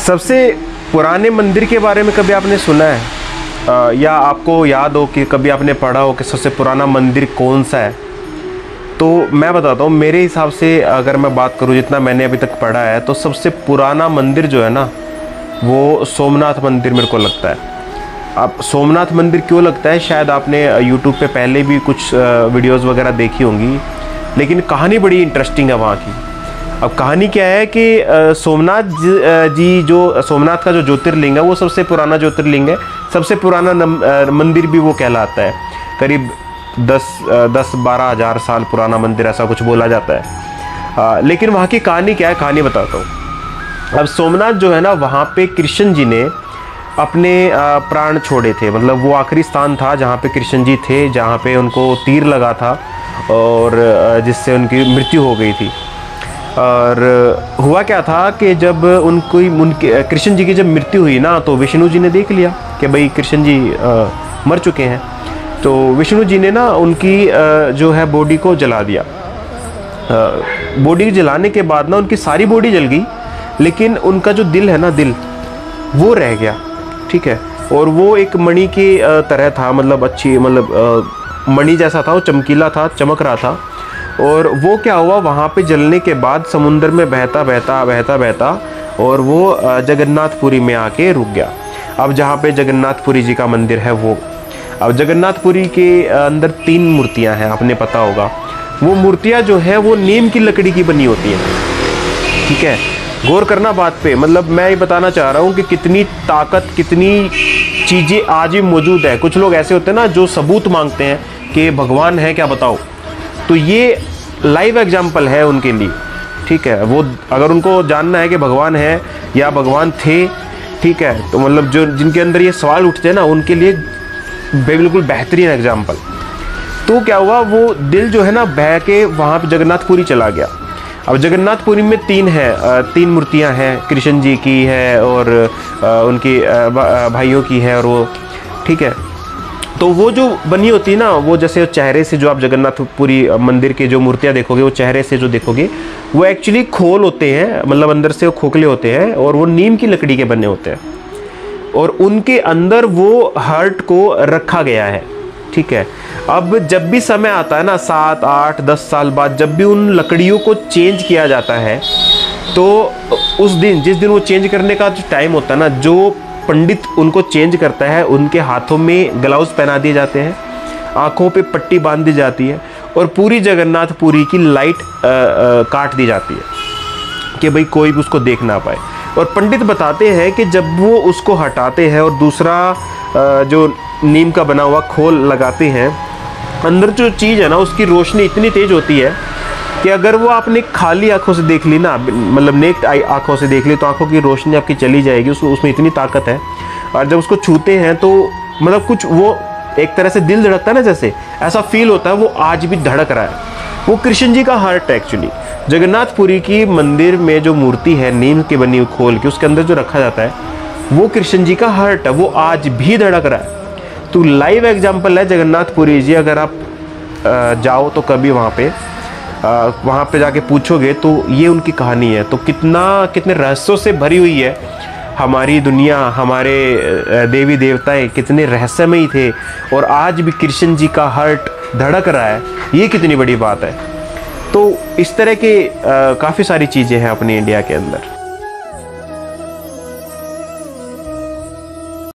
सबसे पुराने मंदिर के बारे में कभी आपने सुना है या आपको याद हो कि कभी आपने पढ़ा हो कि सबसे पुराना मंदिर कौन सा है? तो मैं बताता हूँ, मेरे हिसाब से अगर मैं बात करूँ जितना मैंने अभी तक पढ़ा है, तो सबसे पुराना मंदिर जो है ना वो सोमनाथ मंदिर मेरे को लगता है। अब सोमनाथ मंदिर क्यों लगता है, शायद आपने यूट्यूब पे पहले भी कुछ वीडियोस वगैरह देखी होंगी, लेकिन कहानी बड़ी इंटरेस्टिंग है वहाँ की। अब कहानी क्या है कि सोमनाथ जी जो सोमनाथ का जो ज्योतिर्लिंग है वो सबसे पुराना ज्योतिर्लिंग है, सबसे पुराना मंदिर भी वो कहलाता है। करीब 10-12 हज़ार साल पुराना मंदिर ऐसा कुछ बोला जाता है। लेकिन वहाँ की कहानी क्या है, कहानी बताता हूँ। अब सोमनाथ जो है ना, वहाँ पे कृष्ण जी ने अपने प्राण छोड़े थे, मतलब वो आखिरी स्थान था जहाँ पे कृष्ण जी थे, जहाँ पे उनको तीर लगा था और जिससे उनकी मृत्यु हो गई थी। और हुआ क्या था कि जब उनके कृष्ण जी की जब मृत्यु हुई ना, तो विष्णु जी ने देख लिया कि भाई कृष्ण जी मर चुके हैं। तो विष्णु जी ने ना उनकी जो है बॉडी को जला दिया। बॉडी जलाने के बाद ना उनकी सारी बॉडी जल गई, लेकिन उनका जो दिल है ना, दिल वो रह गया, ठीक है। और वो एक मणि की तरह था, मतलब अच्छी, मतलब मणि जैसा था, वो चमकीला था, चमक रहा था। और वो क्या हुआ, वहाँ पे जलने के बाद समुद्र में बहता बहता बहता बहता और वो जगन्नाथपुरी में आके रुक गया। अब जहाँ पे जगन्नाथपुरी जी का मंदिर है वो, अब जगन्नाथपुरी के अंदर 3 मूर्तियाँ हैं, आपने पता होगा। वो मूर्तियाँ जो है वो नीम की लकड़ी की बनी होती हैं, ठीक है। गौर करना बात पे, मतलब मैं ये बताना चाह रहा हूँ कि कितनी ताकत, कितनी चीज़ें आज भी मौजूद है। कुछ लोग ऐसे होते हैं ना जो सबूत मांगते हैं कि भगवान है क्या, बताओ। तो ये लाइव एग्जाम्पल है उनके लिए, ठीक है। वो अगर उनको जानना है कि भगवान है या भगवान थे, ठीक है, तो मतलब जो जिनके अंदर ये सवाल उठते हैं ना, उनके लिए बिल्कुल बेहतरीन एग्जाम्पल। तो क्या हुआ, वो दिल जो है ना बह के वहाँ पे जगन्नाथपुरी चला गया। अब जगन्नाथपुरी में 3 मूर्तियाँ हैं, कृष्ण जी की है और उनकी भाइयों की है, और वो, ठीक है। तो वो जो बनी होती है ना, वो जैसे चेहरे से जो आप जगन्नाथपुरी मंदिर के जो मूर्तियाँ देखोगे, वो चेहरे से जो देखोगे वो एक्चुअली खोल होते हैं, मतलब अंदर से वो खोखले होते हैं और वो नीम की लकड़ी के बने होते हैं। और उनके अंदर वो हार्ट को रखा गया है, ठीक है। अब जब भी समय आता है ना, 7, 8, 10 साल बाद, जब भी उन लकड़ियों को चेंज किया जाता है, तो उस दिन, जिस दिन वो चेंज करने का जो टाइम होता है ना, जो पंडित उनको चेंज करता है, उनके हाथों में ग्लव्स पहना दिए जाते हैं, आँखों पे पट्टी बांध दी जाती है और पूरी जगन्नाथपुरी की लाइट काट दी जाती है कि भाई कोई भी उसको देख ना पाए। और पंडित बताते हैं कि जब वो उसको हटाते हैं और दूसरा जो नीम का बना हुआ खोल लगाते हैं, अंदर जो चीज़ है ना उसकी रोशनी इतनी तेज़ होती है कि अगर वो आपने खाली आंखों से देख ली ना, मतलब नेक्ड आंखों से देख ली, तो आंखों की रोशनी आपकी चली जाएगी, उसमें इतनी ताकत है। और जब उसको छूते हैं तो मतलब कुछ वो एक तरह से दिल धड़कता है ना, जैसे ऐसा फील होता है वो आज भी धड़क रहा है। वो कृष्ण जी का हार्ट है एक्चुअली। जगन्नाथपुरी की मंदिर में जो मूर्ति है नीम की बनी हुई खोल के, उसके अंदर जो रखा जाता है वो कृष्ण जी का हार्ट है, वो आज भी धड़क रहा है। तो लाइव एग्जाम्पल है जगन्नाथपुरी जी। अगर आप जाओ तो कभी वहाँ पे जाके पूछोगे तो ये उनकी कहानी है। तो कितने रहस्यों से भरी हुई है हमारी दुनिया, हमारे देवी देवताएं कितने रहस्यमयी थे, और आज भी कृष्ण जी का हार्ट धड़क रहा है, ये कितनी बड़ी बात है। तो इस तरह के काफ़ी सारी चीज़ें हैं अपने इंडिया के अंदर।